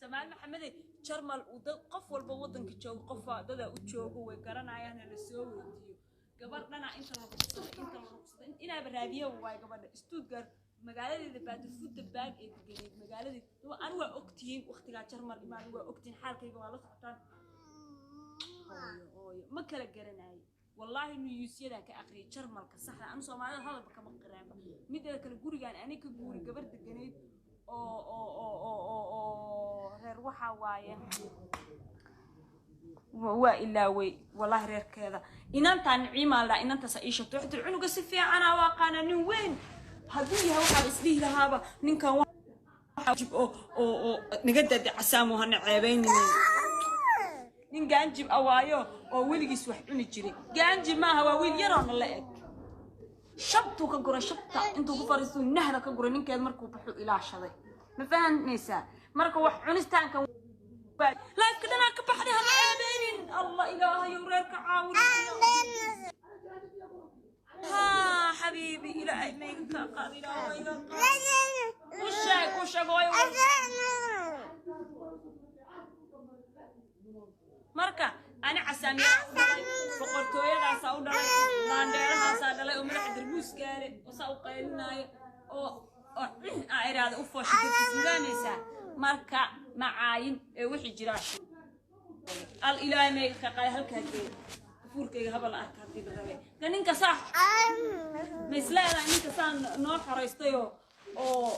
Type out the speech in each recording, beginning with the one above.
سمال محمد شرمل ودد قف والبا ودنك جوج قف ددا u joogo way garanayaan la soo weydiyo gabadhana inta la ruqsado ina baraadiyo way gabadha Stuttgart magaalada Baadfuud baag ee deganay magaalada aan waa ogtiin waqtiga Jarmal imaan waa ogtiin xaalkayga waa la socotaan ma kala garanay wallahi niyuusyada ka aqri Jarmalka saxda aan Soomaalida hadalba kama qiraan mid kale gurigan ani ka guuri gabar deganeed oo reer waxa waaye waa ilaa way wallahi reerkeeda inantan ciimaal inanta saisha tuxdir cunuga si fiican waa qananin weyn hadii waxa isdii lahaaba ninkan waajib oo naga dad casaamo hana ceebaynin nin gaanjib awaayo oo wiligiis wax cuni jiray gaanjib maaha waa wiil yar oo la eg shabtu ka gura shabta intuu ku fariisto nahda ka gura ninkeed markuu baxo ilaashaday ma fahanaysa marka wax cunistaanka لا كدنا كبحرها عابين الله إلهي وريك عاون ها حبيبي إلهي ميك قاضي لا وشك مركا أنا عسامي فقلت يا سعود لانديرها صادلة وملح دربوس كاري وساوق لنا أو عيراد أفوش تسلانيسا marka macaayin ee wixii jira al ilaahay ma ka qay halka geed fuurkayga habal arkaa dib rabe ninka sax ma islaada ninka saan noo xoreystayo oo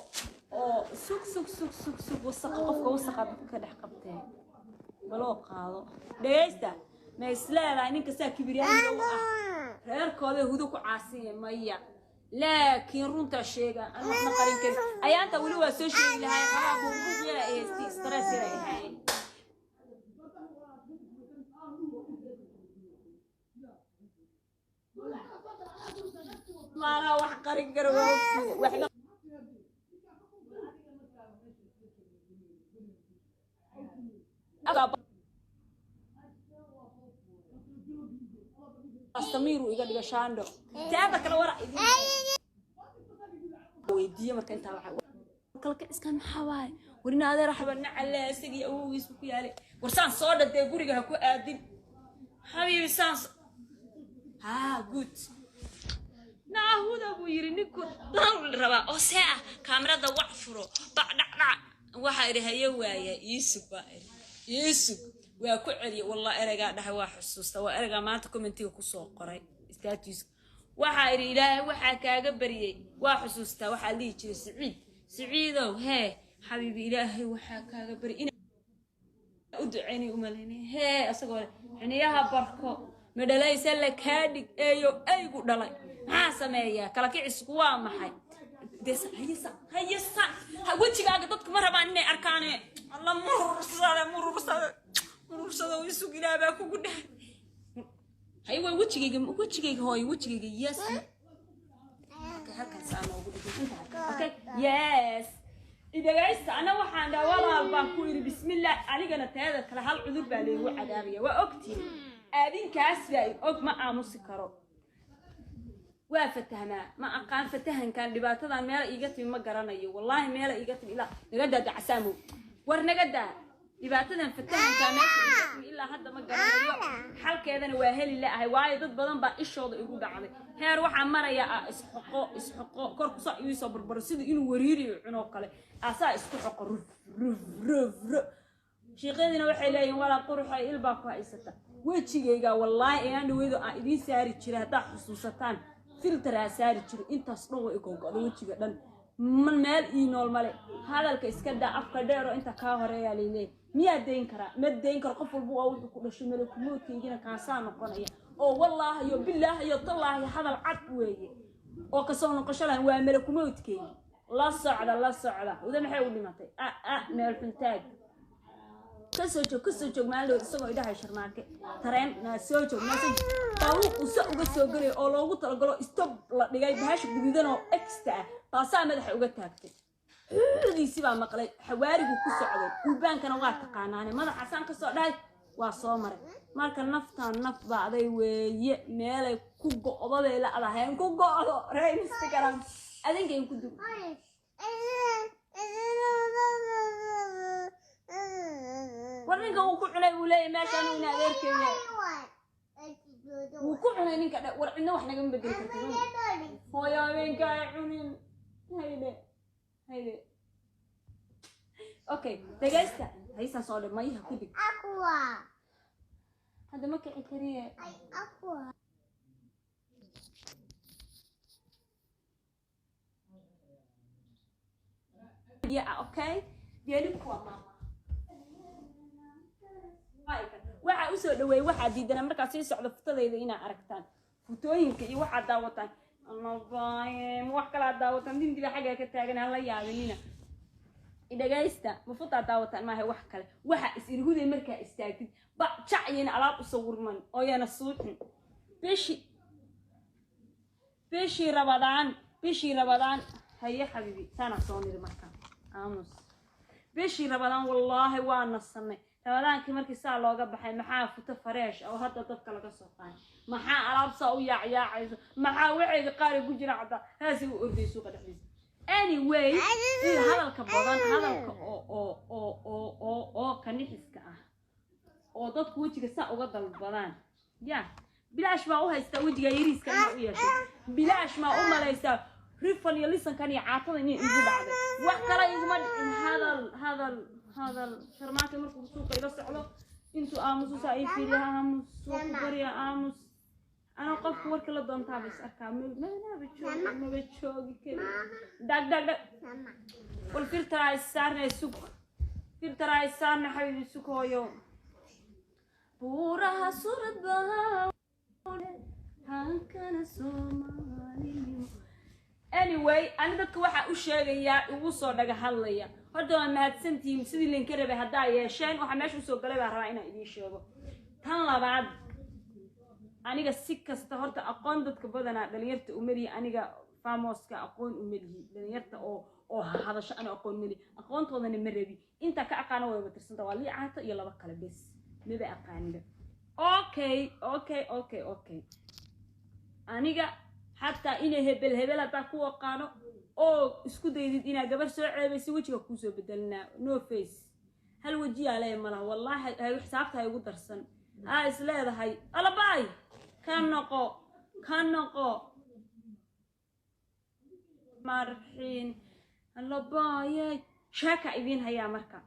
sug wasaq qofka wasaq ka dhex qabtay baloo qaado dhaysta ma islaada ninka saa kibriyaan oo ah reerkooda hudu ku caasiye maya لكن رونتا شيغا انا ما قرين كري ايانتا ولي وا سو شيغي لهاي خلاص بوق يا استي ستريس هاي ما را wax qarin karo wax استميروا iga dhiga shaando taaba kala wara weydiye marka inta waxa kalka iskan xawaay warina adeer xaban cala isigi awgiis ku yaale warsaan soo dhaday guriga ku aadin habibi sans ha good naahuda buu yiri ninku dal raba oo saa kaamirada wax furo dhacdhac waxa irahayo waaya iisub waa ku celiye wallahi erayga dhahay waa xusuusta waa erayga maanta commentiga ku soo qoray status waxa iri ilaahay waxa kaaga bariyay waa xusuusta waxa lii jiray Saciidow hee habibi ilaahay waxa kaaga bari in u duceeyay u maleynay hee asagoo xiniyaha barko madhalaysa la kaadhig eeyo aygu dhalay maxaa sameeyaa kala kicisku waa maxay haysa wajigaaga dadku ma rabaan inay arkaan alla murursada isu gilaaba kugu dhahay hay way wajigayga hooy wajigayga yes halkan saano ugu dhiganta okay yes idagaysta ana waxaan walaal baan ku iri bismillah aligana taada kala hal cudur baa leeyahay cadaabaya waa ogtiin aadinkaas bay og ma aamusi karo waa fatahna ma aqaan fatahan kan dhibaatada meel iiga timi ma garanayo wallahi meel iiga timi ila naga dad casaamo war naga daa dhibaatadan fatahan kan ilaa hadda ma garanayo xalkeedana waa heli laahay waayo dad badan baa ishooda igu dhacday heer waxa maraya isxoqo kor ku soo iiso barbar sida inuu wariiriyo cuno kale asaa isku xoqo ruf sheeqadina waxay leeyihiin wala quruxay ilbaa ku haysata wajigayga wallahi ayaan dhaweedo aan idin saari jiray hadaa xusuusataan filter saari jiray intaas dhan way go'do wajiga dhan man meel ii nool male hadalka iska daa afka dheero inta ka horeeya leeyahay miyaa deyn kara ma deyn karo qof walba oo wuxuu ku dhashay meel ku moodkeygina ka saan noqonaya oo wallahi iyo billahi iyo tallahi hadal cad weeye oo ka soo noqosho lahayn waa meel ku moodkeeyga la socda wada maxay u dhimatay meel xuntaag kasoo joog maalin isagoo idhahay sharmaake tareen na soo joog taawuq uga soo galay oo loogu talagalo stop la dhigay bahash gududan oo extra taasaa madaxa uga taagtay xudiisi baa maqlay xawaarigu ku socday ubaankana waa taqaanaane madaxa saan ka soo dhahay waa soo maray marka naftaan naf baaday weeye meelay ku go'day la adahay ku go'do reey Instagram adinka in ku dug ورنيك وكعنا ولا ما كانوا نادرك وكعنا نينك ورعنا وإحنا جنب بدرك هو يا وين كاعنين هيدا أوكي تجلست هيسا صار ما يهكذب أقوى هذا ما كان كريه أي أقوى يا أوكي يلكوا ماما waxa u soo dhaweey waxa diidana marka si socdo futadayda ina aragtaan futooyinka iyo waxa daawatan ama baayeen wax kala daawatan dindiga xaga ka taagan la yaabinina idagaysta ma futa daawatan ma hay wax kale waxa isirhuday marka istaagtid ba jacayina alaab u sawirman oo yana suuxin bishi rabadaan هيا حبيبي سنة صوني مركان آموس بيشي رمضان والله وانا الصني رمضان كمركي ساعة لو قبحي محا فوتا فريش أو هدا طبقة لغا سوقان محا ألابسا ويا عايزة محا وعي قاري قجر عدا هاسي وأردي سوق الحديث anyway هذا الكبضان هذا كنحسك oo dadku wajiga saa uga dalbadaan bilaash ma u haysta wajiga yariiska inuu yeesho bilaash ma u malaysa rifan iyo lisan kan caatada inay igu dhacday wax kale iguma dhicin hadal sharmaaka markuu suuqa ila socdo intuu aamusu saa ay fiiriyaa aamus soo bariya aamus ana qofku warka la doontaa bas arkaa ma joogi kale dag wal filtray saarna xabiibi sukooyo buuraha surad baa hankana Soomaaliyo anyway ani dadka waxa u sheegaya ugu soo dhaga hadlaya horta waa mahadsantiin sidii leen ka rabay hadaa yeesheen waxa meesha soo galay baa rabaa inaan idin sheego tan labaad aniga si kasta horta aqoon dadka badana dhalinyarta u mari aniga famoska aqoon u mari dhalinyarta oo hadasho ana aqoon mari aqoontoodana ma rabi inta ka aqaana way watirsan waa liicaato iyo laba kale bes maba aqaanida okay aniga حتى إنه هبل هذا كوا قانو أو إسكودي إنه قبل سرعة بس وجهه كوسو بدلنا no face هل وجهي عليه مرة والله هاي حسابتها يقول درسن هاي سلاذا هاي ألا باي كان نقو مرحين ألا باي شاكا إذين هيا مركا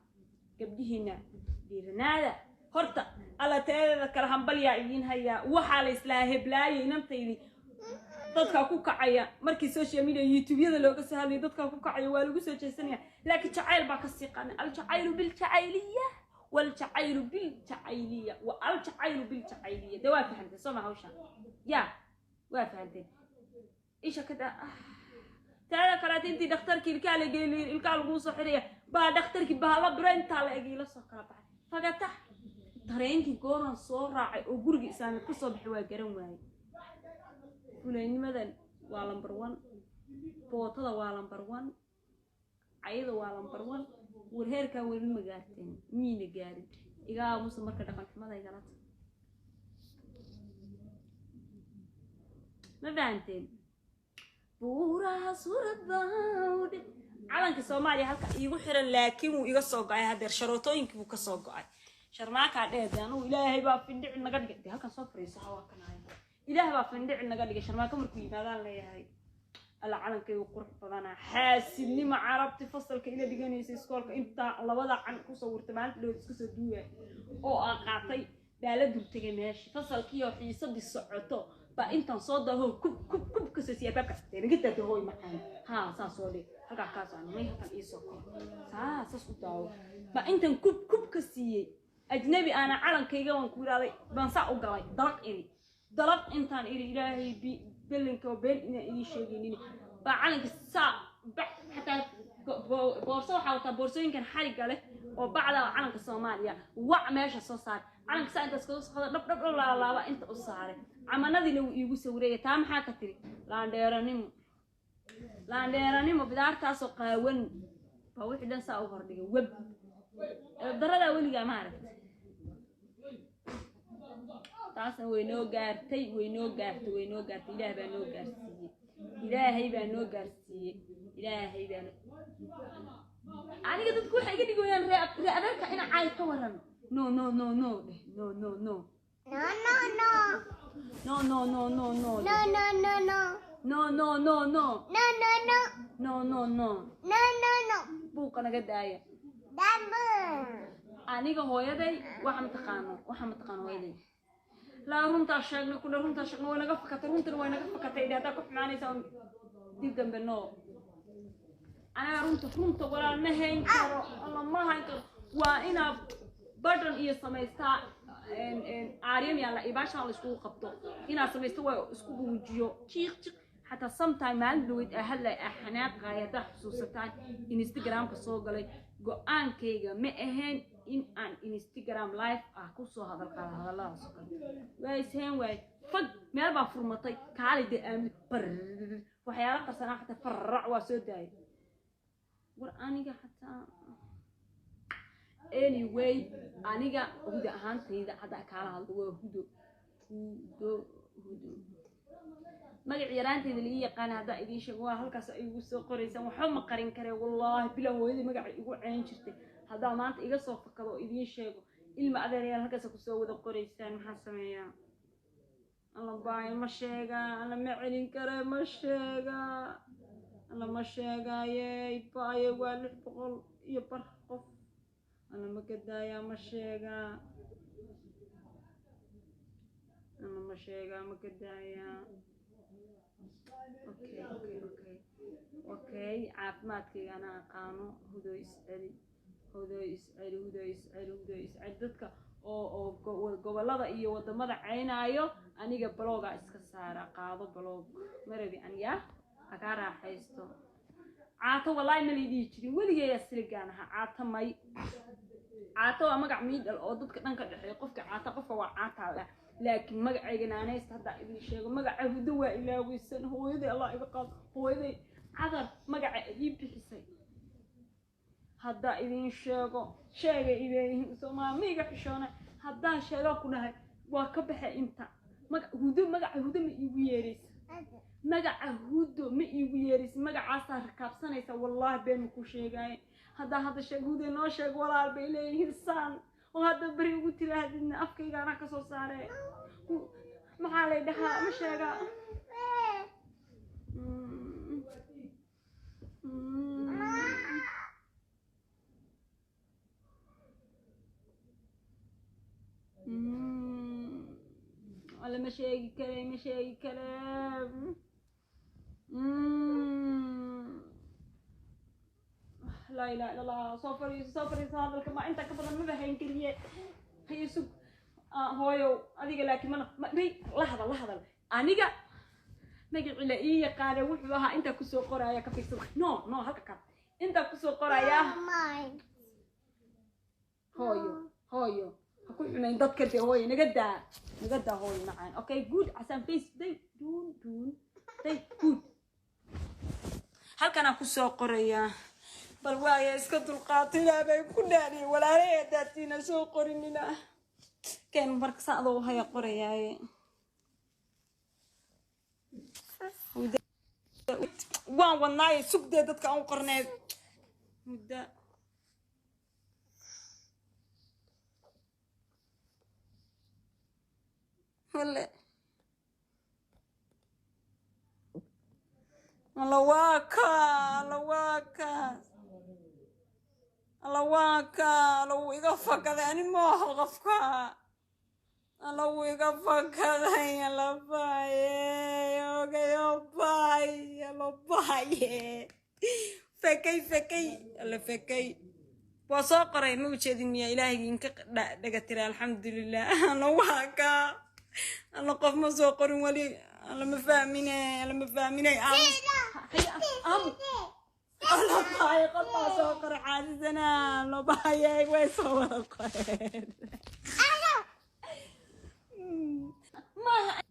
قبدي هنا ديرنادا هرتا ألا تذكر همبليا إذين هيا وحال إسلاه بلاي نمتيلي dadka ku kacaya markii social media youtube-yada looga soo hadlay dadka ku kacaya waa lagu soo jeesanaya laakiin jacayl baa ka sii qaan al jacaylu bil jacayliyya wal jacaylu bil jacayliyya wa al jacaylu bil jacayliyya dawaa fahantay soo ma hawsha waa fahantay isha kada taada kalaad intii dhakhtarkii ilka la geeyay ilka lagu soo xiriya baa dhakhtarkii baa la brenta la eegay la soo kala baxay fagata dareenkii gooran soo raacay oo guriga isaanad ka soo baxay waa garan waayay ولأن waa number 1 bootada waa number 1 ayada waa number 1 warheerka weli ma gaarteen miina gaarin iga musu marka dhaqan xumada ay galata ma fahanteen buuraha surad baawd calanka Soomaaliya halka iigu xiran laakiin uu iga soo go'ay hadeer sharootooyinkii uu ka soo go'ay sharmaaka dheedaan uu ilaahay baa findhic naga dhigay halka soo fariiso hawa kanay إله بفندق النقدي شرماك مركوي ماذا لي هاي العالم كي وقرح بدنا حاسني مع عرب تفصل كإلى دجاني سكولك أنت الله وضع عن كوسور تمام لو تسكت الدنيا أو أقاطي بلد بتجمعش فصل كي وحي صد الصعوطة فأنت صاد هو كب كسسية بقى يعني قلت له هو مكان ها ساسولي هكذا كذا ما يهتم إيسوك ساسوتاو فأنت كب كسية أجنبي أنا عالم كي جوان كورالي بنساء وقاي ضرق إني ضرب إنسان إلهي بلنك وبين إني شيء بعلنك الساعة حتى بورصة حاولت بورصين كان حرق له وبعد علنك الصومالية وعماش الصوصات علنك ساعة تسكت خذ رب لا أنت أصاره عملنا ذي لو يجوز وريه تام حاجة تري لا نديرانيم بدار تاسق ون فواحد ساعة وهردي وب الضرر أولي جماعة taasna way noo gaartay ilaahay baa noo gaarsiiyay aniga dadku waxay iga dhigayaan reebanka ina caay ka waran no no no no no no no No, no, no. no no no no no No, no, no, no. no no no no No, no, no. no no no No, no, no. buuqa naga daaya Double. aniga hooyaday waxa mataqaano hooyaday la runta sheegna kula runta sheegna way naga fakatay hada ku xumaanaysa dib dambe no ana runta wala ma hayn karo alla ma hayn karo waa ina badon iyo sameystaa aariyam yalla ibasha la isku qabto ina sameysto way isku buujiyo jiiq حتى sometime maan dhawid ahla ahnaaq qaayada xusuusataan Instagram ka soo galay go'aankayga ma ahayn in aan Instagram live ku soo hadaladaas way seen way fad meel baa furmatay kaalida aan waxyaalo qarsan xataa farrac waa soo daay war aniga xataa anyway aniga huda ahaantayda hada kala hadlo waa hudo magac yaraanteeda la yaqaan hada idin sheego waa halkaas ay ugu soo qoraysan waxa ma qarin kare wallahi bila hooyadii magac igu ceen jirtay hada maanta iga soo fakado idin sheego ilma adeeryaal halkaas ku soo wada qoraysan maxaa sameeyaa alla baay ma sheega alla ma celin kare ma sheega alla ma sheegayay baay waa 600 iyo bar qof alla ma gadaaya ma sheega alla ma sheega ma gadaaya okay caafimaadkayga ana aqaano hudo isceli dadka oo gobolada iyo wadamada caynaayo aniga bloga iska saara qaado blog marabi aniga aga raaxaysto caato wallahi ma leedii jirin waligeey asligaan aha caato waa magac miidal oo dadka dhanka dhaxay qofka caata qofka waa caata لكن مقعي جنانيس هذا ابن الشيخ مقعي هدوء إلى ويسن هو يدي الله يبقى هو يدي عذر مقعي يبتحسي هذا ابن الشيخ شيء إليه ثم ميقع شونه هذا شيء كلها وكبح إنت هدوء مقعي هدوء ميويريس مقعي هدوء ميويريس مقعي عصر كابسانيس والله بين كوشي جاي هذا الشيء هدوء ناشيخ ولا بإليه إنسان وهذا بري قلت له هذا أفكي أنا كسر صاري ما علي دها مش هذا ولا مشي كلام لا إله إلا الله صفري هذا كما أنت كبر ما بهين كلية هي سوق هويو أديك لكن ما بي لحظة أنيجا نجي إلى إيه قارئ وحبها أنت كسو قرايا كفيك سوق نو هكذا أنت كسو قرايا هويو هكون من ضد كده هوي نجدا هوي معاً أوكي جود عشان فيس دي دون دي جود هل كان كسو قرايا بل وايا اسكت القاتلة بيكوناني ولا هي داتينا سو قرننا كان مرك صعدوا هيا قرياي وان والله سوق دادك أو قرنات مدة ولا الله واكا لو يقفك يعني ما هو غفكا لو يقفك يا لباي يا باي فكي وصاقري موجودين يا إلهي إنك دقتري الحمد لله الله واكا الله قف مسوقر ولي الله مفهميني الله باي قطع سوقر عاجزنا الله باي ويسوى القرير ما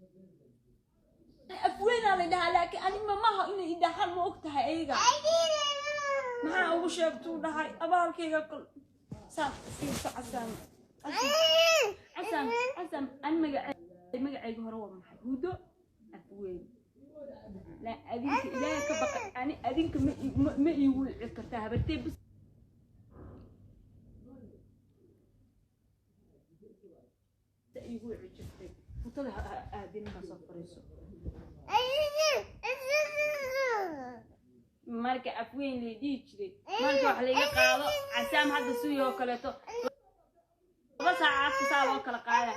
أفوينا لدها لكن أنا ما هو إني إذا حال وقتها إيجا ما هو شفتوا لها أبارك إيجا كل سام عسام أنا مقعد هروا محدودة أفوين لا أدينك إلهي كبقى يعني أدينك ما يقول عكرتها بس يقول عجبتك وطلع أهدين كسفريسو marka afweyn leedii jiray marka wax laga qaado casaam hadda suuyo kaleeto bas aafka saa loo kala qaada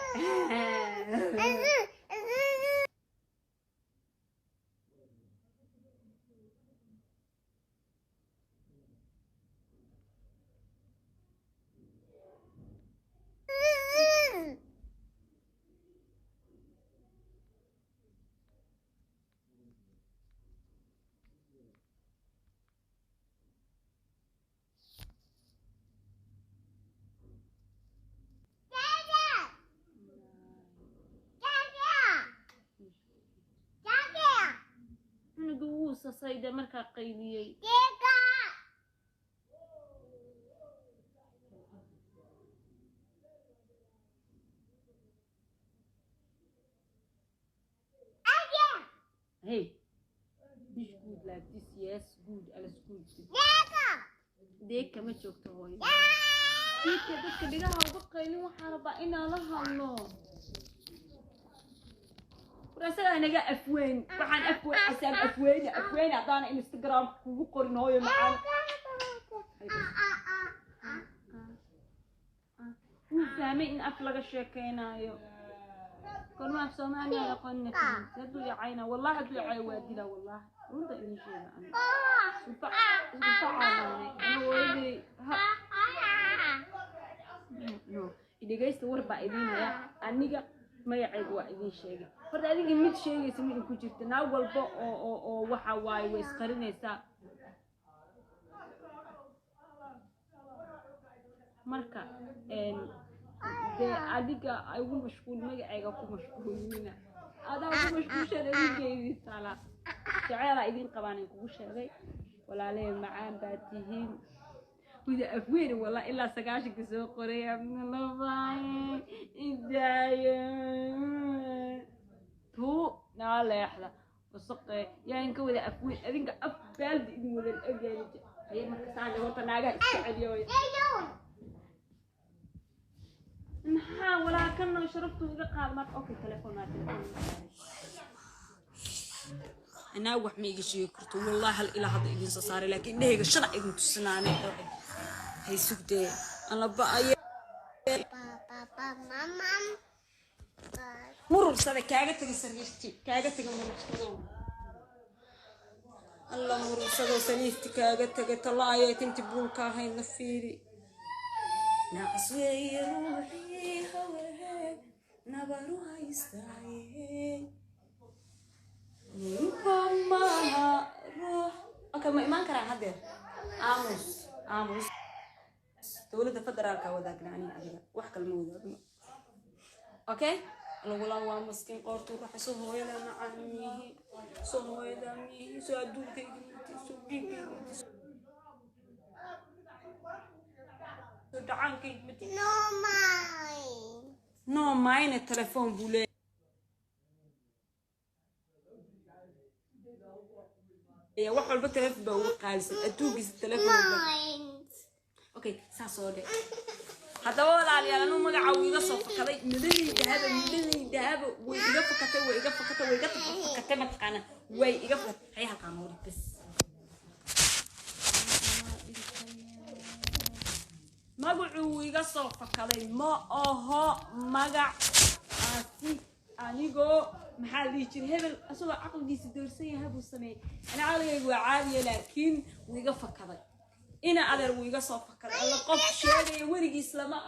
صيدا مركا قيليي Hey, this good like this, yes, good, alles good. Deka ma joogto hooyo. Deka dadka dhigaha uga qaylin waxaan rabaa inaan la hadlo. Rasa anaga afweyn waxaan afweyn asam afweyn hadaan Instagram kugu qorin hooyo macaan. Fahmay in af laga sheekeynayo. كل ما في سوماليا يقولنا كذا يدو يعينا والله يدو يعي وادينا والله وانت اللي شيء أنا أنا ولدي نو إذا جايز تور بعدين يا أنيجا ما يعيب واحدين شيء فرد أنيجا ميت شيء يسمي إنكم جبتنا أول بق أو وحواي ويسقرن يسا مركا adiga ay ugu mashquul magacayga ku mashquulina adaa ugu mashquulshay idinkeedii tala jacayla idin qabaan kugu sheegay walaalay macaan baad tihiin wida afweer wala ila 9 ka soo qoray abnalabay idaayo tu naaleexda wasaqay yaan ka wada afweer adinka af baaldi idin wada agaanid ay marka saada wata naaga iska celiyo نحاول أكلنا وشربت وقال ما أوكي تلفونات أنا أوح ميجي شيء كرت والله هل إلى هذا إجنس صار لكن ده هيك شرع إجن تسناني هي سكتة أنا بقى بابا ماما مرور صدق كأجت تجسريستي كأجت تجمرستي الله مرور صدق سليستي كأجت الله يتم تبون كاهي نفيري نعسوي روحي هواها نبروها يستعي ربما روح اوكي ما كان حدير اموس تولد فدرال كوداك يعني اديك وحك الموضوع اوكي لو لا مسكين قورتو راح سو هويدا معانيه سو هويدا مي سو ادوكي سو بيبي No mine التلفون بولي يا واحد البتلفون بوقالس أتوقس التلفون أوكي ساسودي هذا هو اللي أنا ما قاعد يقصف كذا مدني ذهب ويقف ما تقنا ويقف هي هالقانون بس magacuu iga soo fakaday ma aha magac aasi anigoo maxaa la jir hebel asoo aqalkiisa doorsan yahay buu sameeyay ana aqalkaygu waa caadi laakiin wuu iga fakaday ina adeer wuu iga soo fakaday alla qof sheegay warigiis lama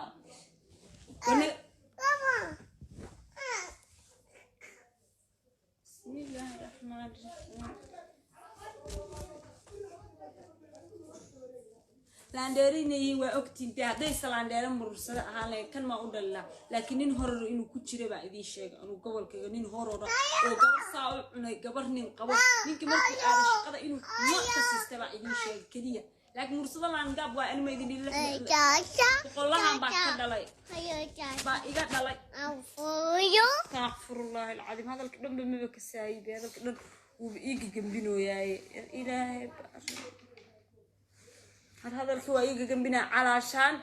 baba bismillahir rahmanir rahim laandeerinay waa ogtiinta haday salaandeera mursada ahaan kan ma u dhalna laakiin nin horor inuu ku jiro baa idin sheegay anu gobolkayga nin horor oo gabar saa u cunay gabar nin qabo ninka markii aad shaqada inuu ma ka sistaba idin sheegay kaliya laakiin mursada laan gaab waa ilmo idin leeyahay qollahan baa ka dhalay baa iga dhalay afurullaah alcadiim hadalka dhanba ma ka saayibay hadalka dhan uu iiga gambinooyaay ilaahay هذا الكوايق جنبنا علشان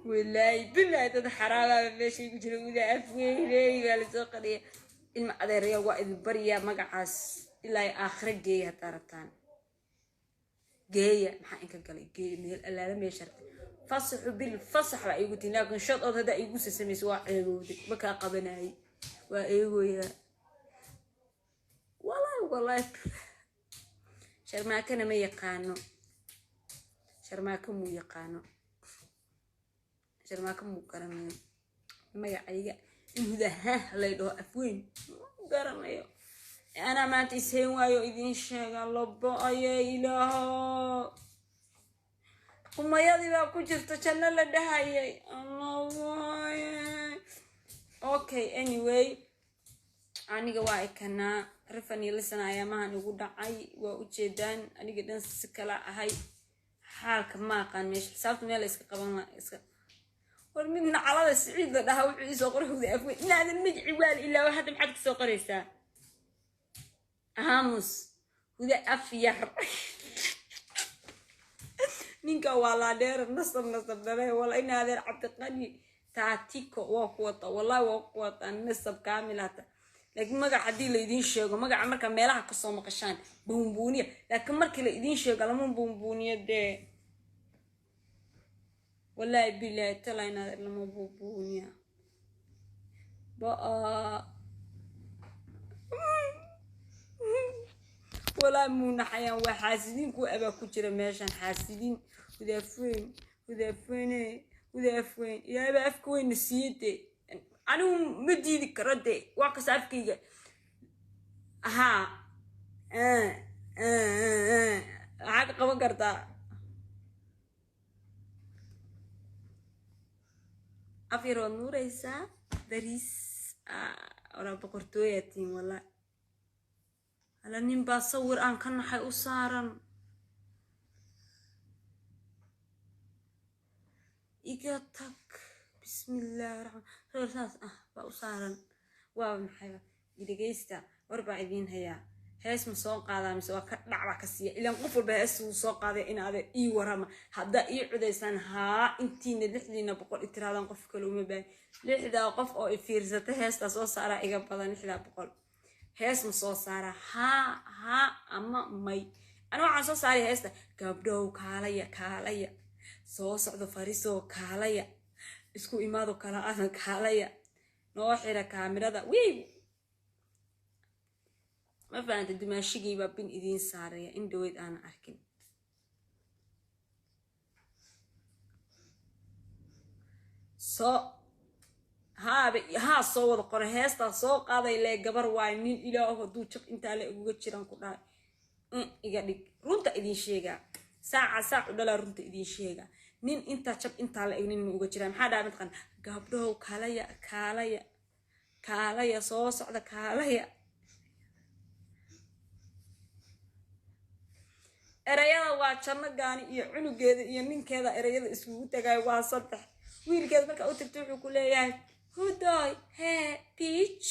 والله بالله تتحرى ماشي يجري وذا أفوي قال سوقني المقدرية وإذ بريا مقعس إلا آخر جاية ترتان جاية محاك قال جاية من الألم يشرت فصح بالفصح بقى يقولي لكن شط هذا يقول سمي سواء يقولي بكا قبناي وإيوه والله شرماكنا ما يقانو شرماكم مو يقانو شرماكم مو كرمين ما يعيق إنه ده لا يدو أفوين كرميو أنا ما تسهين وايو إذن شاق الله بقى يا إله وما يدي بقى كجرت تشنى لدهاي الله أوكي anyway أنا جواي كنا رفني لسنا يا ما نقول دعي وأجدان أنا جدا سكلا هاي حالك ما كان مش حسابت ميلا إسك قبلنا إسك ورمينا على السعيد ده هو عيسى قريه ذي أفوي لا هذا المجعي وال إلا واحد محدك سوق ريسا هاموس وذا أفير نينك والله دير نصب ده والله إن هذا عبد القني تعتيكو وقوة والله وقوة النصب كاملة لكن ما قاعد يدي ليدين شيء ما قاعد مركب ميلها قصة مقشان بومبونية لكن مركب ليدين شيء قال مو بومبونية ده والله بالله تلاينا لما بومبونية بقى ولا مو نحيا وحاسدين كو أبا كتير ماشان حاسدين وذا فين يا أبا أفكوين نسيتي أنا مدي ذكرتي واقص أفكي ها عاد قبل كرتا أفيرو نور إيسا دريس ولا بقرتو يتيم والله على نبى صور أن كان حي أسارا إيجاتك بسم الله الرحمن الرحيم بأسارا وابن حيوان إذا جيستا واربع دين هيا هاس مسوق هذا مسوق دعوة كسية إلا نقفل بهاس مسوق هذا إن هذا إي ورما هذا إي عديسان ها إنتين لحدينا بقول إترادا نقف كلهم بين لحدا قف أو إفيرزته هاس تصو سارة إيجا بدن لحدا بقول هاس مسوق سارة ها أما ماي أنا وعصو سارة هاستا قبضو كاليا سو صعدو فريسو كاليا isku imaado kala ahan kaalaya noo xira kaamirada ma faanta dimaashigiiba bin idin saaraya in dhaweyd aan arkin soo wada qore heesta soo qaaday lee gabar waay nin ilaaho haduu jaq intaa la uga jiran ku dhahay iga dhig runta idin sheega saac u dhala runta idin sheega nin inta jab inta la egnin ma uga jiraan maxaa dhaamid qan gabdhow kaalaya soo socda kaalaya erayada waa janno gaani iyo cunugeeda iyo ninkeeda erayada isugu tagay waa saddex wiilkeeda marka uu tagto wuxuu ku leeyahay hudoy hee peach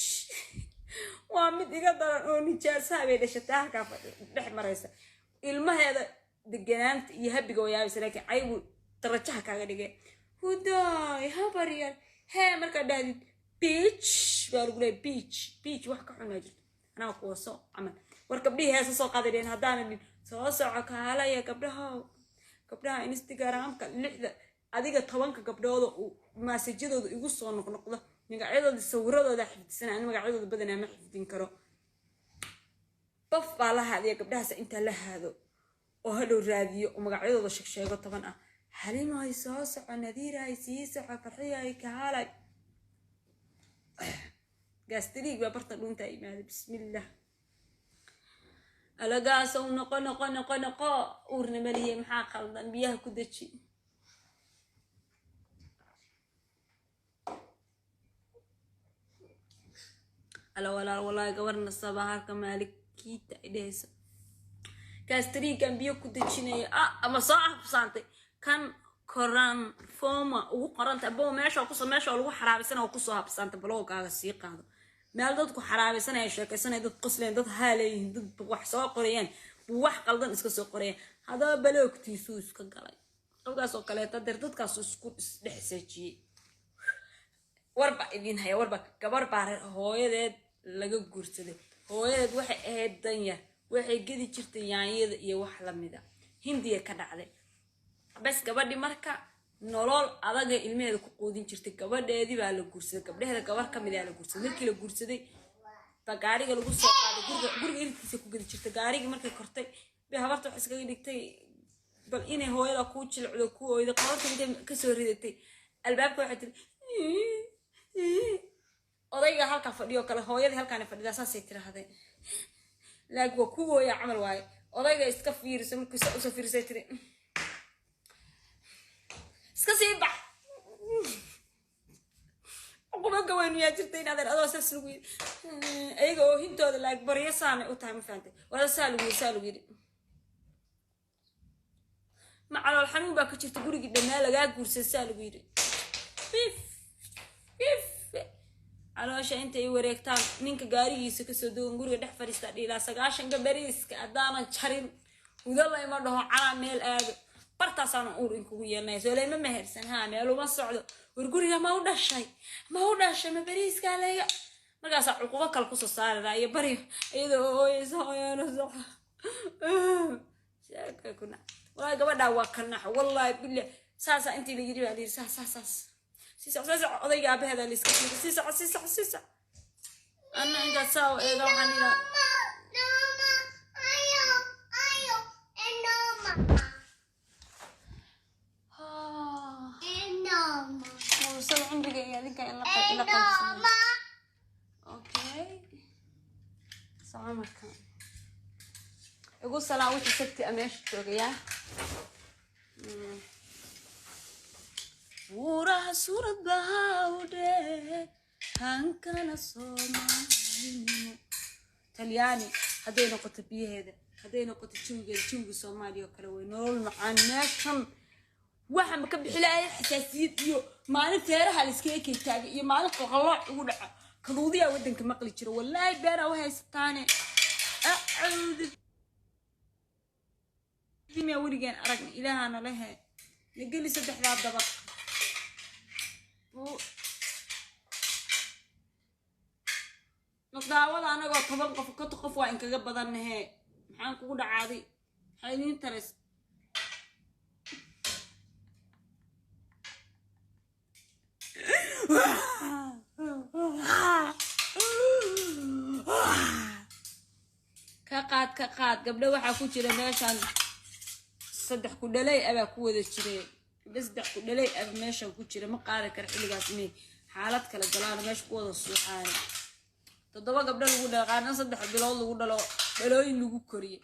waa mid iga daran oo nijaasaha bay dhashatay halkaa dhex maraysa ilmaheeda deganaanta iyo habiga wayaabaysa laakiin aybu tarajaha kaaga dhigay hudoy habaryar hee markaa dhahdid beach baa lagu leeyahay beach wax ka xun ma jirto anaa kuwa soo camal war gabdhihii heesa soo qaadadeen haddaanan soo soco kaalaya gabdhaha instagramka 6 adiga 10 gabdhooda maasajadooda igu soo noqnoqdo magacyadooda sawiradooda xifdisan aan magacyadooda badanaa ma xifdin karo qof baa la haadiya gabdhahaas inta la haado oo hadhow raadiyo oo magacyadooda sheego 10 ah حليمة هاي صوصة نذيرة هاي سيسة فرحية هاي كهالة قاستريق ببرطة دون تايمة بسم الله ألا قاسة ونقا أورنا مليه محاقة لدن بيها كدتشي ألا والله قورنا الصباح كمالك كيتا إليسا قاستريق كان بيها كدتشي أما صاحب سانتي كان كوران فوما وقرنت أبوه ماشى وقصة ماشى ولو حرابسنا وقصة بسانت بلوك على السيق هذا ما ضدك حرابسنا يا شيخ سنة ضد قصلين ضد هالي ضد بوح سوا قريان بوح قلدن إسكو سوا قريان هذا بلوك تيسوس كقلي qofkaas oo kale dadkaas isku dhexseejiyay warba idin haya warba gabar baa hooyadeed laga guursaday hooyadeed waxay ahayd danyar waxay gedi jirtay yaanyada iyo wax la mid ah hindiya ka dhacday bas gabadhi marka nolol adaga ilmeheeda ku qoodin jirtay gabadheedii baa la guursaday gabdheheeda gabar ka mid ah la guursaday markii la guursaday ba gaariga lagu soo qaaday guriga irkiisa ku gedi jirtay gaarigii markay kortay bay habarta wax iskaga dhigtay bal inay hooyada ku jilcdo ku ooyda qorta intay ka soo ridatay albaabka waxay tiri odayga halka fadhiyo kale hooyadii halkaan fadhida saasay tiraahday laag waa ku ooya camal waaye odayga iska fiirso markuu soo fiirsay tiri iska sii bax uquma gawayn yaa jirtay inaad adoo saas lagu yiri ayaga oo hintooda laag bariyo saanay u tahay ma fahamtay wala saa lagu yiri ma calool xanuun baa ka jirta gurigii dhammaa lagaa guursay saa lagu yiri caloosha intay wareegtaan ninka gaarigiisa kasoo dogan guriga dhex fadhiista dhiilaa 9 bariiska haddaanan jarin udala ima dhaho calaa meel aado bartaasaan uur inkugu yeelnay sooleyma mehersan haa meel uma socdo war guriga ma u dhashay ma bariiska leega markaas cuqubo kale kusoo saaraya iyo bari iyadoo ooyeysa hooyana saxa sheeka kuna waa gabadha waa kanax wallahi billaah saasa intii la yiri baa dhir saas سيسا odayga abaheeda la iska sisa ana inta saaw eega waxaan ila ayo enoma soo cimriga iyo adinka in la qaybsano okay salaamka ugu salaa wixii sabti ameesh joogaya Ura surat bahaude hankana Soomaali Talyaani haday noqoto biyaheeda haday noqoto juuga Soomaaliya kale way nolol macaan meeshan waxa ma ka bixilay xasaasiyad iyo maalin feeraha la iska eekaytaaga iyo maalin qoqolooc ugu dhaca kaduudiya wadanka maqli jiro wallahi beera waxay haystaane a'uud dimiya warigan aragna ilaahana lahe nageli saddexda dabaq naqdaawada anagoo 10 qof waa in kaga badanahay maxaan kugu dhacaaday haynin taris ka qaad gabdho waxa ku jira meeshan 3 ku dhalay aba ku wada jireen bas dax ku dhalay ab meeshan ku jira ma qaadi kar xiligaas inay xaalad kala galaan meesha ku wada suuxaan 7 gabdho lagu dhaqaana 3 bilood lagu dhalo dhalooyin lagu koriye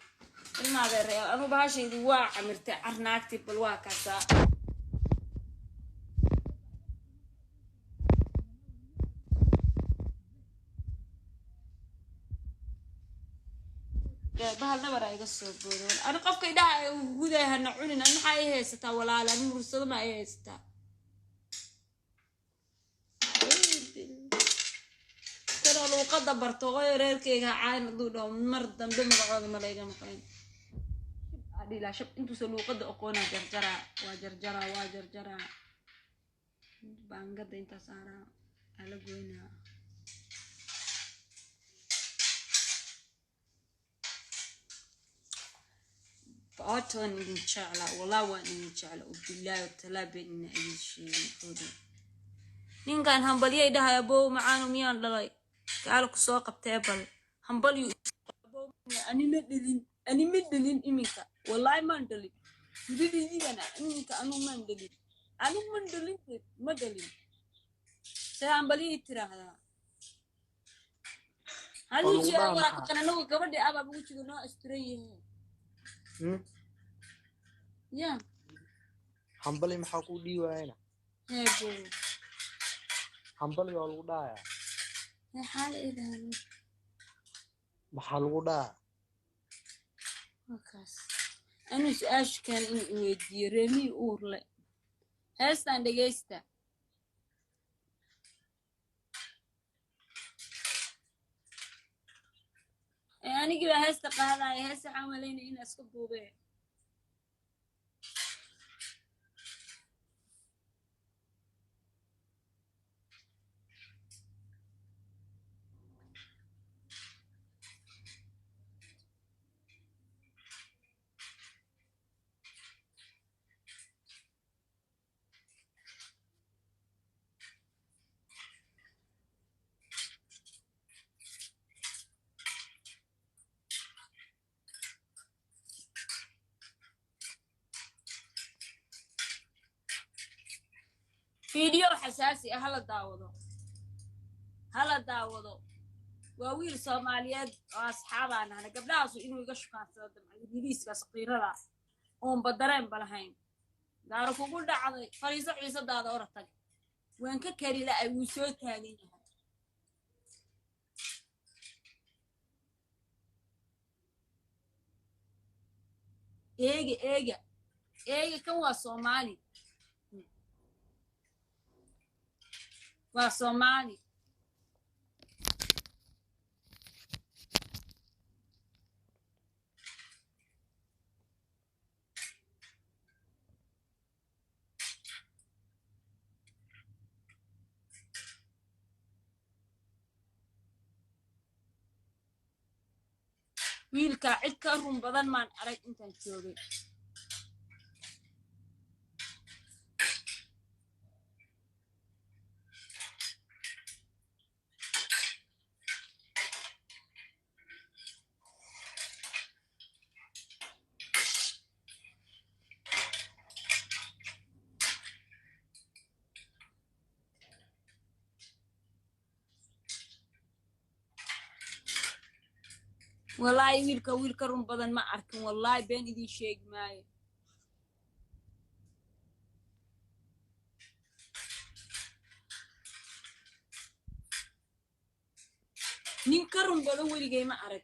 ilmaade reer anu baashaydu waa camirtay arnaagti bal waa kaasa bahal nabar ay gasoo boodon ana qofka idhaa gudahana cunina maxay haysataa walaala mursado ma ay haysataa tara loo qada barto reerkayga caan duudho mar dambe magacooda ma leeyahay maqayn adila shab intu soo loo qada aqoona jarjara bangada inta saara ala goyna أعطون إن شاء الله والله وإن شاء الله وبالله وتلابي إن أي شيء خذ نين كان همبليه ده يا بو معانو ميان للاي قالوا كسوق بتابل همبليو أني مدلين إميكا والله ما ندلين مدلين أنا إميكا أنا ما ندلين ما دلين saya همبليه ترى هذا هل يجي أقرأ كنا نو قبل ده أبى بقول شو نو أستريه يا حنبلي محاكو دي وين هيبو حنبلي والودا يا حال إذا محل ودا وكاس أنا سأش كان إن ودي رمي أورلا هسه عند جيستا يعني كده هسه قاعدة هسه عملين إن أسكت بوبه فيديو حساسي هلا داوضو واويل صوماليات واصحابنا انا قبلها انه يقشقا دمعيديسكا صقيرada oon badareen balahayn gaaro kugu dhacday fariiso ciisadaada oratag waan ka kari la ay uu soo taagan yahay eega kan waa Soomaali wiilka cid ka run badan maan arag intaan joogay والله wiilka run badan ma arkin wallahi been idin sheegi maayo nin ka run badan weligay ma arag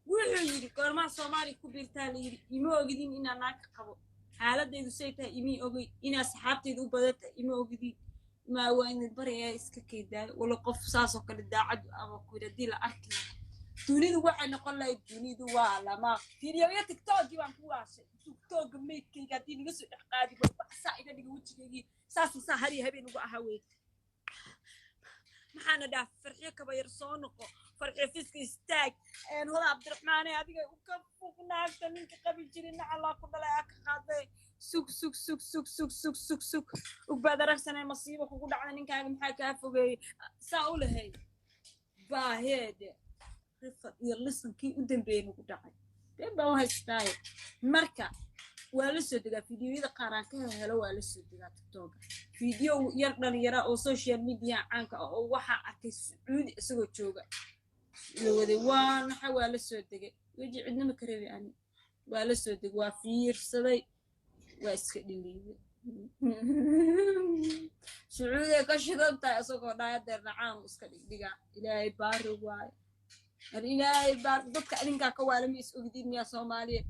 wuxuu yiri goorma Soomaali ku biirtaa la yiri ima ogidin inaan naag qabo xaaladaydu say tahay imi ogay ina saxaabtaydu u badata ima ogidin ma waan baraya iska keedaa wala qof saas oo kale daacad ama ku radii la arkin dunidu waxay noqon lahayd dunidu waa lama fiiriyo TikTok baan ku waashay TikTok meedkayga hadii laga soo dhex qaadi waxsa iga dhiga wajigaygi saas hari habeen ugu ahaa way maxaana dhaaf farxiyo kaba yar soo noqo farxiyo fiska istaag een wada Cabdiraxmaan adiga u ka fuqnaagta ninka qabi jirin Allah ku dhalay ka qaaday sug u badaragsanay masiibo kugu dhacday ninkaaga maxaa ka fogay saa u lahayd baaheede listenkii u dambeeyay ugu dhacay baa haystay marka waa la soo degaa fiidiyoyada qaranka helo waa la soo degaa TikTok fiidiyo yar dhalinyaro oo social media caanka oo waxa arkay Sacuudi isagoo jooga lawada waa la soo degay waji cidna ma kareebay ani waa la soo degay waa fiirsaday waa iska dhiliiday Sacuudi ka shidanta isagoo dhaayadeer nacaan iska dhigdiga ilaahay baari waay ilaahay baar dadka adinka ka waalami is ogdiin miya Soomaaliya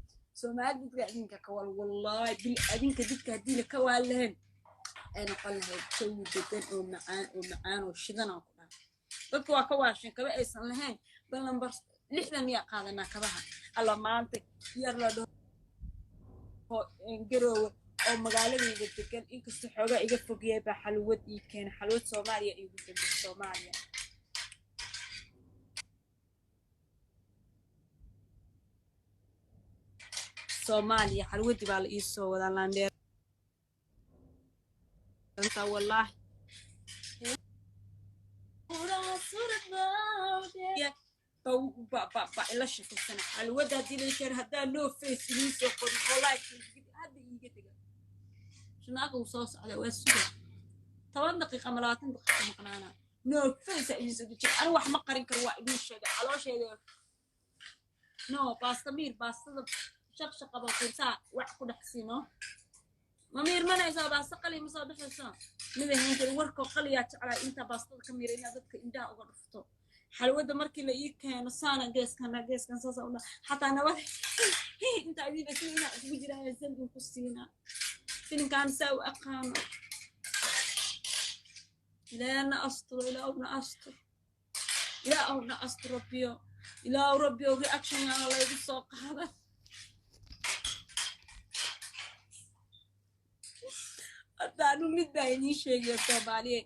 dadka adinka ka wal wallahi bil adinka dadka hadii ka waalahan ana qalahay soo degan oo macaan oo shidan oo kula dadku waa ka waashin kaba aysan lahayn bal number 60 ya qaadana kabaha alla maanta yar la dhaho garowe oo magaaladayda degan inkastoo xoogaa iga fogiyay ba xalwad ii keen xalwad Soomaaliya igu degan Soomaaliya Soomaaliya xalwadi baa la ii soo wada laandheer anta wallahi ba ila shaqeysana xalwada dilay kar hadaa no face ii soo qori wallahi hada iiga taga shanaaqo soo socda waa suuqa 10 daqiiqo ama 20 daqiiqo maqnaana no face ii soo dejin aan wax ma qarin karo waa idin sheegay caloosheeda no baastada شقشقة بالقرصاء وعكو دحسينو ممير منا إذا باستقلي مصاب حسن نبي هنجر وركو قليات على إنت باستقل كميرين ضدك إندا وغرفتو حلوة مركي لقيك كان صانا جيس كان صاصا ولا حتى أنا واحد أنت عبي بسينا بجرا الزند وقصينا فين كان ساو أقام لا أنا أسطر لا أبنا أسطر لا أبنا أسطر ربيو لا ربيو رياكشن على الله يسوق هذا أنا متضايقني شيء يا Soomaaliyeed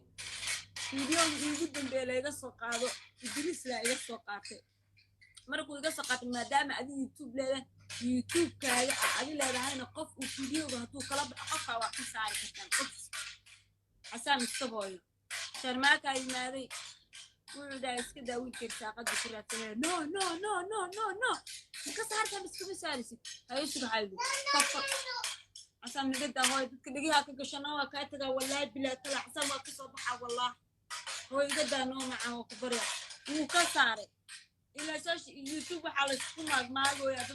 فيديو ugu dambeeyay iga soo qaado Idris la iga soo qaatay markuu iga soo qaatay maadaama adi YouTube kaaga adi leedahayna qof uu fiidiyowga haduu kala baxo qofka waa ka saari kartaa qof xasan sabooy sharmaaka imaaday wuxuu daa iska daawin kartaa qad ku raadsanay no ka saarta iska misaarisi hayo subxaanahu عسام نقد هاي تدقيها كقشنا وكاتجا والله بلا طلع عسام وكصبح والله هو يقد نوم معه وكبره وكساره إلى ساش يوتيوب حال سكون ما له يا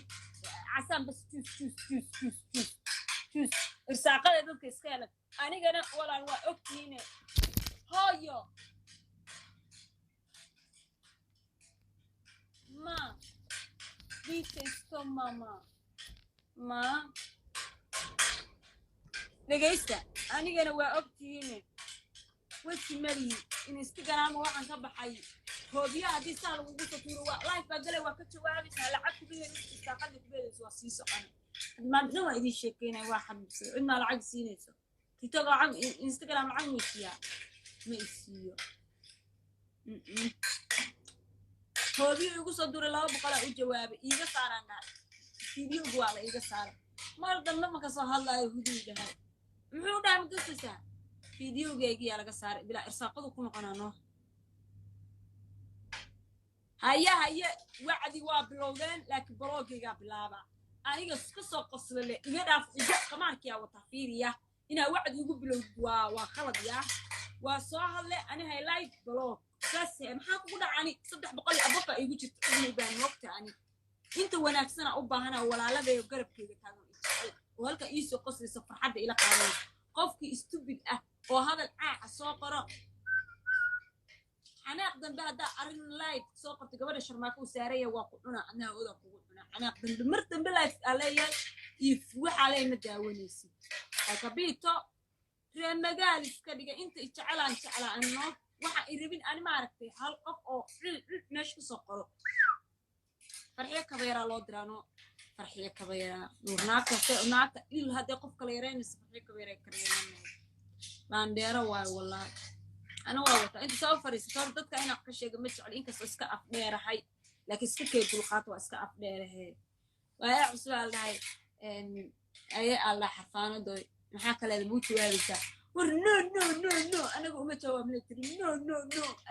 عسام بس توس الساقة يدك إسكالك أنا جانا ولا الوقت هنا هايو ما بيتستو ما لقيسة أنا جانا وقت هنا وشي مري إنستغرام وعن كبحي هو بيا دي سال وقصة تروى لايف بقول وقت وابي سالعك بيه استقل بيه وسيسو أنا ما نوع يدي شكينا واحد بس إن العق سينيسو تيجي عن إنستغرام عن وشيا ما يسيو هو بيا وقصة دور الله بقلا وجواب إيجا صارنا فيديو بوالا إيجا صار مرة لما كسر الله يهودي ده محو دام قصة فيديو جاي على قصار بلا إرساقه كم قنانه هيا وعدي وابلوغين لكن بروجي قبلها أنا قصة قصة اللي يدافع كمان كيا وتفيريا إنها وعد يقول بلوغ وخلد يا وصاحب اللي أنا هاي لايف بلوغ بس محاك قد عني صدق بقولي أبوك يقول تقولي بين وقت يعني أنت وأنا سنة أبا هنا ولا لا بيقرب كذا كذا وهلك يسوق قصة سفر حد إلى قانون قفك استبد وهذا العاء سوقره أنا أقدم بهذا أرن لايف سوقت قبل الشرماكو سارية وقعنا أنا أقول قعنا أنا أقدم بمرتب بلايف عليا يفوح علي مداونيسي كبيتو في المجالس كذا أنت تعلان إنه واحد يربين أنا ما عرفتي هالقف أو نشوف سوقره فرحية كبيرة الله درانو فرحية كبيرة وناك إلا هذا قف كليرين فرحية كبيرة كريرين بانديرا والله أنا والله أنت سوف فريس صار ضدك أنا قشة قمت على إنك سكا أفنيرة هاي لكن سكا بالخاط وأسكا أفنيرة هاي وهي عسل هاي إن أي الله حفانة دوي محاك للبوت وارسة نو أنا قوم أتواب نتري نو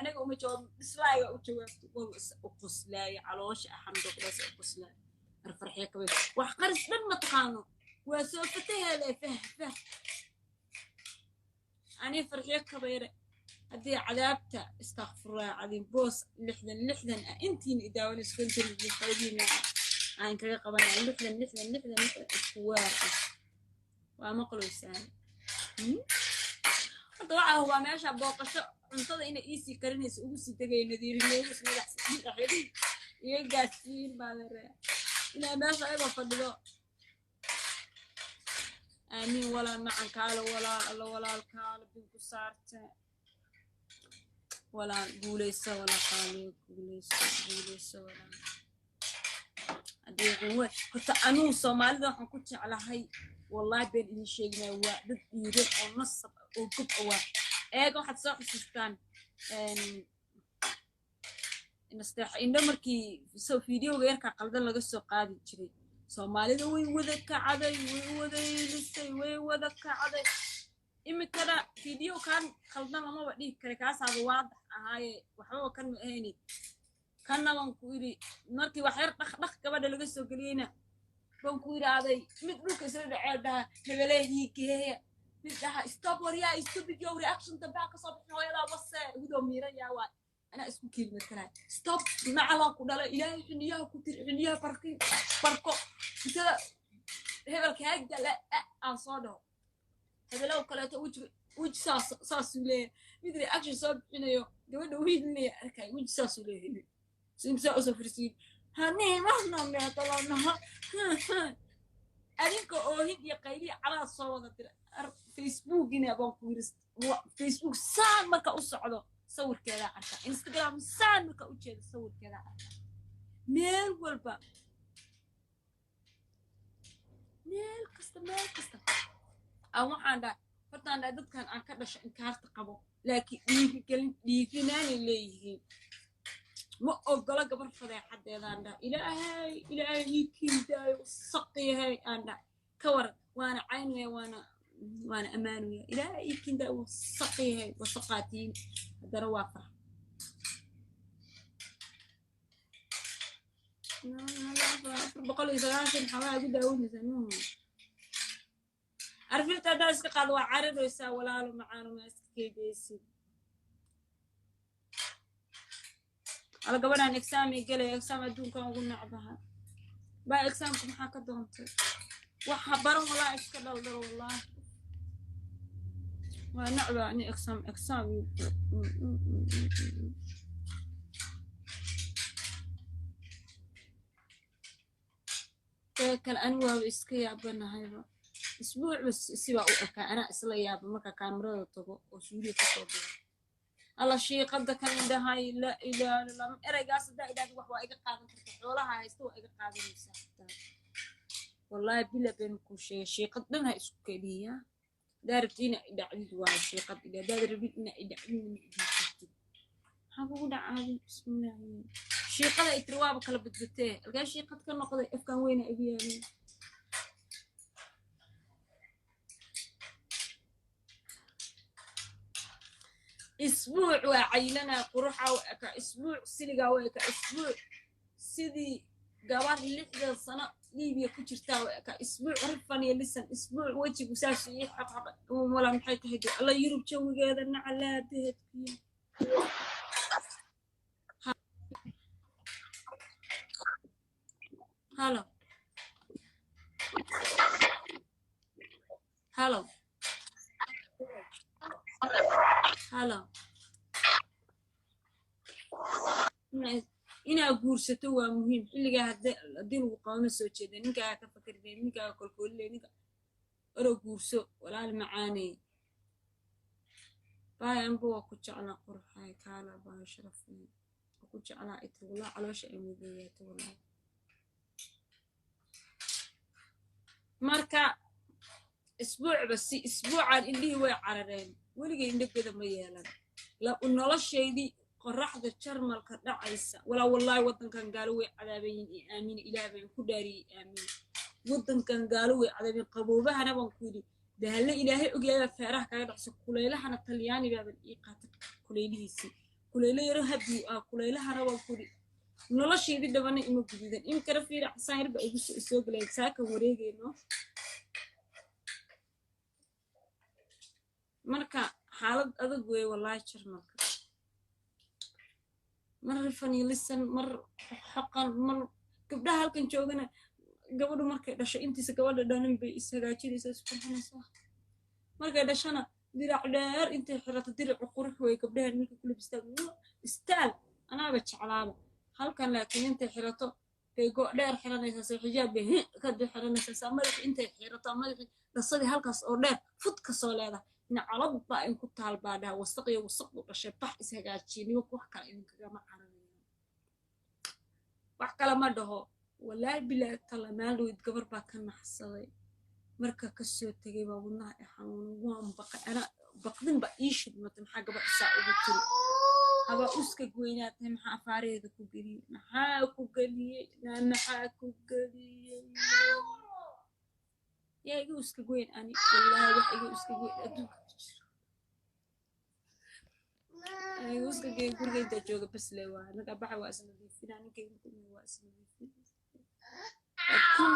أنا قوم أتواب سلاي وأتواب وقصلاي علوش أحمد بس وقصلاي الفرحية كبيرة وحقرس لما تقانو وسوف تهلا فه أنا فرحية كبيرة هدي عذابته استغفر الله العظيم بوس لحدا أنتين إذا ولا سكنت اللي خارجين عن كذا قبنا لحدا واحد ومقلو السنة طبعا هو ماشى بوقش انتظر إن إيسي كرنيس أوسي تجي نذير اللي اسمه لحسين أحيدي يجاسين بالرأي إن ماشى أيضا فضلوا آمين ولا معن كاله ولا الله ولا الكاله بنكو صارت ولا قوليسة ولا خالي قوليسة ولا أدي هو كنت أنا صومالي ده كنت على هاي والله بين إني شيء ما هو ضد يريد أو نصب أو كب أو إيه واحد صاحب سيستان نستح إنه مركي سو فيديو غير كقلدنا لقصة قاعد يشري صومالي ده ويودك عادي ويودك عادي إما كذا فيديو كان خلطنا ما بدي كركاس هذا واضح هاي وحنا كان مهني كنا بنقولي مركي وحير دخ قبل اللي قصوا قلينا بنقولي هذا مثلك يصير عادة نبليه كيه مثلها ستوب وريا ستوب جو رياكشن تبعك صبحنا ويلا بس هدوء ميرا يا واد أنا اسمه كلمة كلام ستوب ما علاقة لا إلهي حنيا كتير حنيا بركو كذا هذا الكهاد لا أصاده هذا لو كلا وجه ساس ولا مدري أكشن صاب هنا يو دون ويني أركي وجه ساس ولا هنا سيمسا أسافرسين هني ما هنا طلعنا أريكو أوهيد يقيلي على الصوت فيسبوك هنا بنقولست فيسبوك سان مركا أصعده صور كذا عركا إنستغرام سان مركا أوجه صور كذا عركا ميل والبا ميل كستا أو عندها فرتان لا ضد كان أكثر شيء كارت قبو لكن يمكن اللي يجي ما أقول قبل فضي حد هذا إلهي كندا وسقي هاي أنا كور وأنا عيني وأنا أمان ويا إلهي كندا وسقي هاي وسقاتين هذا روافع بقول إذا كان حواجز أقول مثلاً عرفت هذا اسقاد وعرض ويسا ولا له معانو ما اسكيديسي على قبل ان اكسامي قال اكسام ادون كان قلنا عبها با اكسامكم حاكا دونتي waxa baran wala iska dhaldhal wallahi ma nacba ani exam kal anwaa iska yaabanahay اسبوع بس سيبا اوكا انا اسلا يابا marka kaamirada tago oo suuliga ka soo baxo alla shaqada kan indahay la ilaa lam eraygaas daa'idad wax waa iga qaadan kartaa xoolaha haysto waa iga qaadanaysaa والله بلا بين كل شيء قد لنا إسكالية دارتينا إذا عديد واحد شيء قد إذا دار ربيتنا إذا عديد حقول عادي بسم الله شيء قد يترواب كلا بدته الجاي شيء قد كان نقضي أفكار وين أبياني أسبوع وعيلنا قروحة كأسبوع سلقة وكأسبوع سيدي جوار لحظة سنة ليبيا كتير كأسبوع عرفني لسه أسبوع وجه وساشي حق ولا محيط هدي الله يرب شوي هذا النعلات هدي هلا هلا هلا إنا guursato waa muhiim xilliga hadii lagu qaamo soo jeedo ninka ka fakirday ninka kolkolle ninka oro guurso walaal macaanay baan buu ku jeclaa qurxay kala baa sharafay ku jeclaa itula caloosha ay mudeeyato walaal marka isbuuc bas isbuucan indhii way carareen waligay indhagada ma yeelan la nolosheedii qorraxda jarmalka dhacaysa walaa wallahi wadankan gaalo way cadaabayn aamin ilaahay ku dhaariyay aamin wadankan gaalo way cadaabayn qaboobahana baan ku yiri dahalle ilaahay ogyahay feeraha kaga dhacso kuleelahana talyaani baaban ii qaatay kuleelihiisi kuleelo yar habi kuleelahana waan ku yiri nolosheedii dhabana ima gududan in kara fiira saahir ba igu soo galay saaka wareegayno marka xaalad adag way wallahi jarmalka مر فني لسن مر حقا مر قبلها هلكن جوجنا قبل مركي دشة أنتي سكوال دانم بيسهاجي سبحان الله مركي دشنا درع دار أنت حرت درع قرح وي قبلها الملك كله بيستال أنا بتش علامة هلكن لكن أنت حرته بيجو دار حرنا يساس حجاب به كد حرنا يساس مرك أنت حرته مرك لصدي هلكس أو دار فت كسولة هذا نعرض بقى إن كنت هالبعدها وسقي وسقط الشبح إسهاجي نيوك وحكا إنك جماعة وحكا لما ده والله بلا طلع لو يتقبر بقى كان حصلي مركا كسر تجيبه والله يحاول وام بقى أنا بقدم بقيش مثل حاجة بقى ساعة وبتر هبا أسك جوينات هم حفاريد كوجري نحاكو جري نحاكو جري يا يجوا أسك جوين أنا والله واحد يجوا أسك جوين أدوك يجوا أسك جوين كل جيد تجوج بس لوا أنا كبح واسمه ذي فلان كي يكون واسمه ذي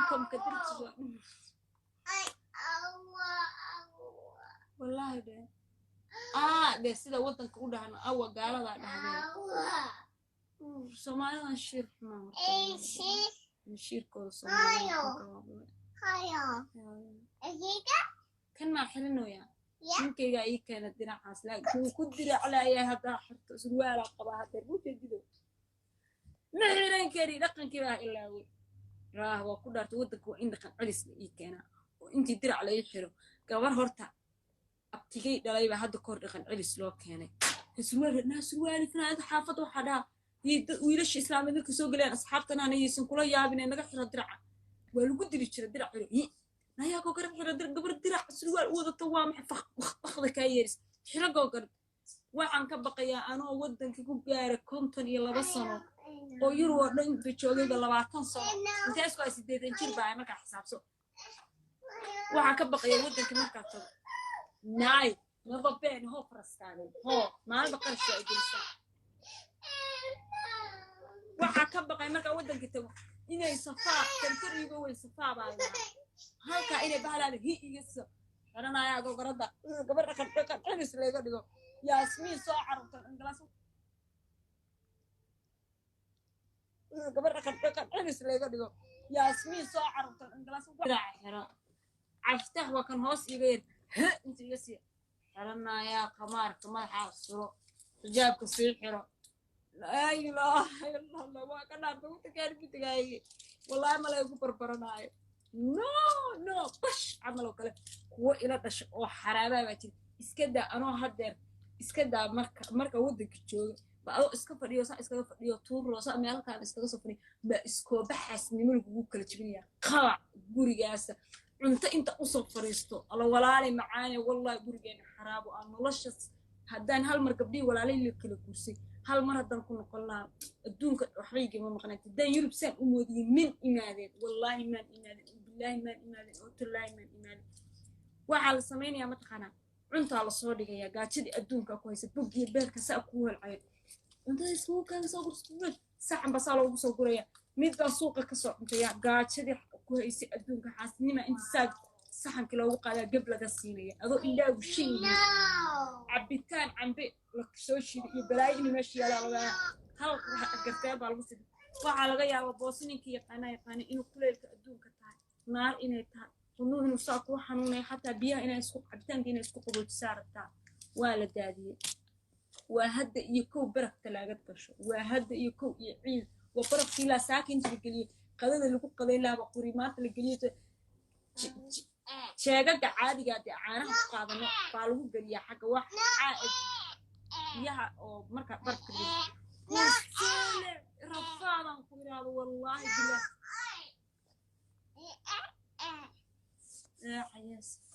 كم كتير تسوى والله ده ده سيدا وطن كودا أنا أول قالوا ده سمعنا نشير ما نشير كل سمعنا هيا كان ما حلنو يا يمكن جاي كانت درع عسلا كنت درع على أي هذا حتى سروال قبها تربوت الجدو ما هنا كري لقن كذا إلا هو راه وكل تودك وعندك عرس إيكنا وأنت درع على يحرو كبر هرتا أبتجي دلائي بهذا كور لقن عرس لو كانه سروال الناس سروال كنا حافظوا حدا ويلش إسلام ذلك سوق لين أصحابنا أنا يسون كله يابين أنا قحر درع ولو قدر يشتري درع حلو لا يا كوكر حلو قبر درع سروال وذا طوام أخذ كايرس حلو كوكر وعن كبقى يا أنا ودن كيكون بيارك كونتن يلا بصنا أو يروى لين بتشوفي باللواتن صار أنت أسوأ سيدي تنشير بعد ما كحساب سو وعن كبقى يا ودن كمان كاتب ناي ما ببين هو فرستاني هو ما بقى شيء يجلس وعن كبقى ما كودن كتب إنه صفاء تنكر يقول صفاء بعدها هالك إنه بحاله هي يسوع أنا يا قبرة قبرة كان أنا سليك ديو ياسمين سو عرفت إنجلاس قبرة كان أنا سليك ديو ياسمين سو عرفت إنجلاس حرا عفته وكان هوس يغير ها أنت يسي حرنا يا قمار كما حاصرو جابك سيحرا لا إله إلا الله ما كان أبغى تكلم بتجاي والله ما لا يكون بربرنا no قش عملوا كله هو إلى دش أو حرامة ما تي إسكدا أنا هدر إسكدا مرك ودك تجوا بقى إسكفريو طول رأسه أميال كان إسكفري بإسكو بحث نمر جوك كل تبنيه قاع جوري جالسة أنت أصل فريستو الله ولا لي معاني والله جوري جاني حرام وأنا لشس هدان هالمركب ولا لي كل كرسي هالمرة دان كنا قلنا الدون حقيقي ما مقنعت الدين يلبسان أمودي من إمادين والله من إمادين بالله من إمادين قلت الله من إمادين وعلى سمين يا متخنا أنت على صورك يا قاعد تدي الدون كويس بقي بيرك سأكون العين أنت اسمه كان صور صور ساعة بصالة وصورية ميت سوق كسر أنت يا قاعد تدي كويس الدون كحاسني ما أنت ساق صحن كلا وقع قبل الصينية أذو إلا وشيء عبيتان عم بي لك سوشي يبلاي إنه ماشي على الله هل قرتين بالمسجد وعلى غير البوسنين كي يقانا إنه كل الكأدون كتاع نار إنه تاع ونوه إنه ساقو حنونه حتى بيها إنه يسقط عبيتان إنه يسقط بالسعر تاع والد دادي وهد يكو برك تلاقت قشو وهد يكو يعيل وبرك فيلا ساكن تلقلي قدر اللي كو قدر لا بقريمات تلقلي شاقة عادي قاعد عانها قادنا قالوا قال يا حاجة واحد عائد يا أو مركب برك رفاضا قيل والله بالله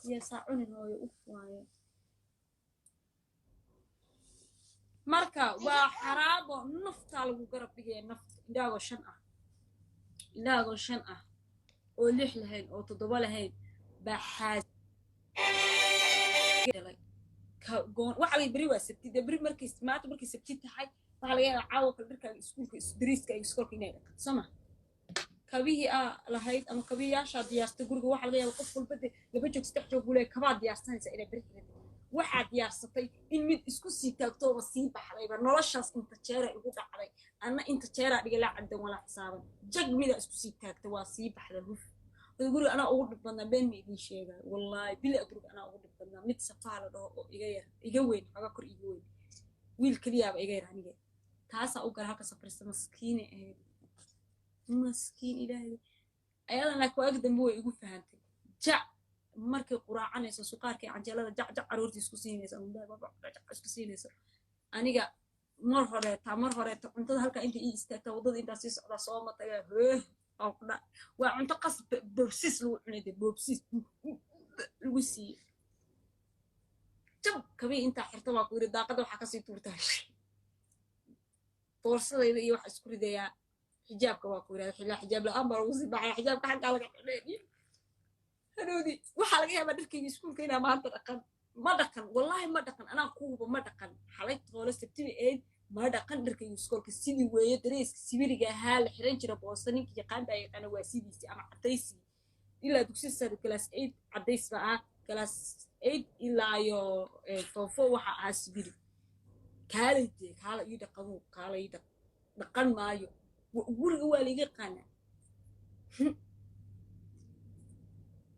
يا ساعون هو يوفى مركب وحرابه نفط على الجرب بيجي نفط لا وشنقة ولح لهين أو تضبط لهين بحاز waxay bari waa sabtida bari markii ismaatu markii sabtida tahay waxa laga yaabaa caawa kala dharka iskuulka dariiska ay iskoolka inay dhaqto sama kabihii lahayd ama kabiyaasha diyaartay guriga waxa laga yaabaa qof walba laba joog saddex joog buu leeyahay kabaa diyaarsanaysa inay bari waxaa diyaarsatay in mid isku sii taagtooba sii baxdayba noloshaas inta jeera igu dhacday anna inta jeera dhiga la caddan wala xisaaban jag mida isku sii taagtay waa sii baxday huf guriga anaa ugu dhib badnaa been ma idiin sheegaa wallaahi bila guriga anaa ugu dhib badnaa mid safaala dhaho oo iga weyn xooga kor iga weyn wiil keliyaaba iga yar aniga taasaa u gara halka safrista maskiine ahayd maskiin ilaahay ayadan laakiin waa ag dambe way igu fahantay jac markay quraacanayso suqaarkii canjeelada jac caruurtii isku siinaysa isku siinaysa aniga mar horeeta cuntada halka inta ii istaagta waddada intaa sii socdaa soo mataga waa cunto qas boobsiis lagu cunay boobsiis lagu siiyey jab kabii intaa xirta waa ku yiri daaqada waxaa kasii tuurtaa boorsadayda iyo waxa isku ridayaa xijaabka waa ku yiraahdaa xijaab la'aan baa lagu sii baxaya xijaabka xaggaa laga xidhay هنودي وحلقة يا بدرك يسكون كنا ما هنتدقن ما دقن والله ما دقن أنا كوب ما دقن حلقة خالص تبتدي إيه ما دقن درك يسكون كسيدي ويدرس سيبيري جهال حرين جرب وصلني كي قان ده أنا واسيدي أنا عديسي إلا دكتور سر كلاس 8 عديس بقى كلاس 8 إلا يو فوق وح عسبيري كالي يدقنو كالي دقن ما يو وقول جوالي قنا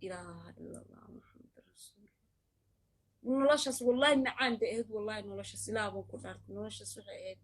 إله إلا الله محمد رسول نولاشس والله معان بأهد والله نولاشس لا بكون نولاشس وحيد